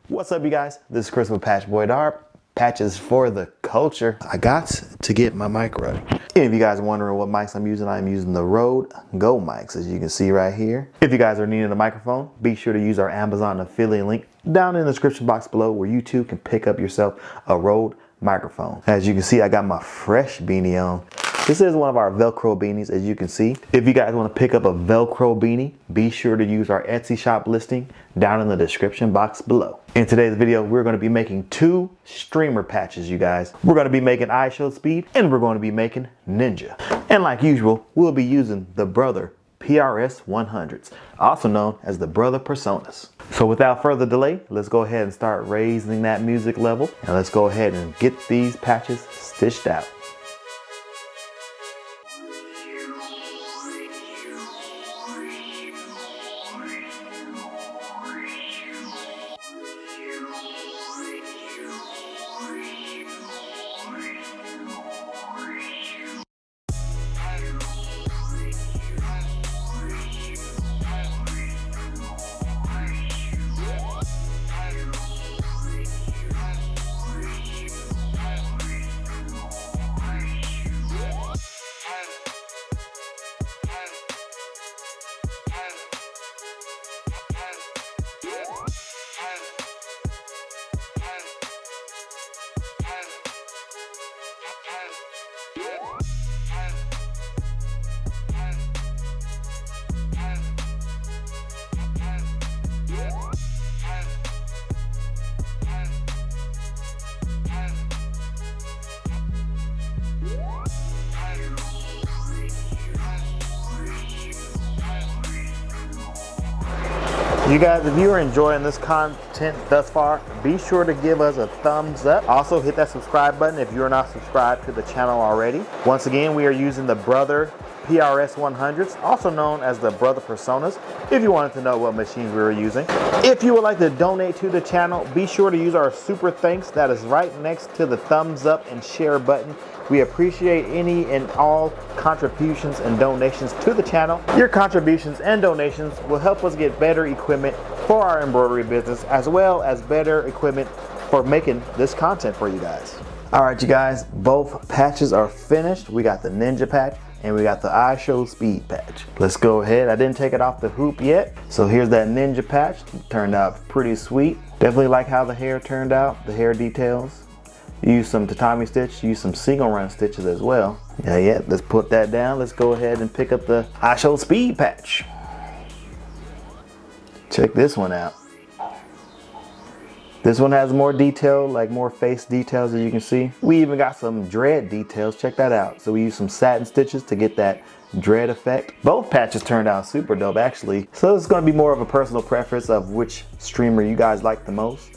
What's up, you guys? This is Chris with PRS100. Patches for the culture. I got to get my mic ready. And if you guys are wondering what mics I'm using the Rode Go mics, as you can see right here. If you guys are needing a microphone, be sure to use our Amazon affiliate link down in the description box below, where you too can pick up yourself a Rode microphone. As you can see, I got my fresh beanie on. This is one of our Velcro beanies, as you can see. If you guys want to pick up a Velcro beanie, be sure to use our Etsy shop listing down in the description box below. In today's video, we're going to be making two streamer patches, you guys. We're going to be making IShowSpeed and we're going to be making Ninja. And like usual, we'll be using the Brother PRS100s, also known as the Brother Personas. So without further delay, let's go ahead and start raising that music level, and let's go ahead and get these patches stitched out. You guys, if you are enjoying this content thus far, be sure to give us a thumbs up. Also, hit that subscribe button if you are not subscribed to the channel already. Once again, we are using the Brother PRS100s, also known as the Brother Personas, if you wanted to know what machines we were using. If you would like to donate to the channel, be sure to use our super thanks that is right next to the thumbs up and share button. We appreciate any and all contributions and donations to the channel. Your contributions and donations will help us get better equipment for our embroidery business, as well as better equipment for making this content for you guys. All right, you guys, both patches are finished. We got the Ninja patch and we got the IShowSpeed patch. Let's go ahead. I didn't take it off the hoop yet. So here's that Ninja patch. It turned out pretty sweet. Definitely like how the hair turned out, the hair details. Use some tatami stitch, use some single run stitches as well. Yeah, let's put that down. Let's go ahead and pick up the IShowSpeed patch. Check this one out. This one has more detail, like more face details, as you can see. We even got some dread details, check that out. So we use some satin stitches to get that dread effect. Both patches turned out super dope, actually. So it's gonna be more of a personal preference of which streamer you guys like the most.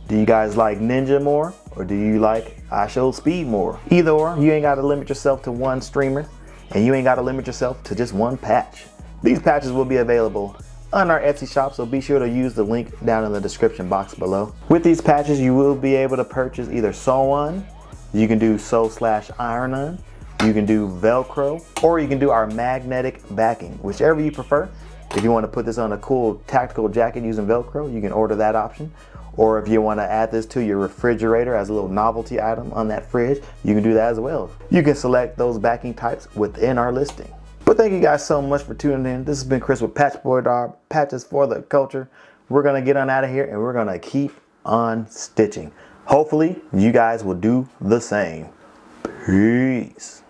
Do you guys like Ninja more, or do you like IShowSpeed more? Either or, you ain't gotta limit yourself to one streamer, and you ain't gotta limit yourself to just one patch. These patches will be available on our Etsy shop, so be sure to use the link down in the description box below. With these patches, you will be able to purchase either sew-on, you can do sew/iron-on, you can do Velcro, or you can do our magnetic backing, whichever you prefer. If you want to put this on a cool tactical jacket using Velcro, you can order that option. Or if you want to add this to your refrigerator as a little novelty item on that fridge, you can do that as well. You can select those backing types within our listing. But thank you guys so much for tuning in. This has been Chris with PRS100, Patches for the Culture. We're going to get on out of here and we're going to keep on stitching. Hopefully, you guys will do the same. Peace.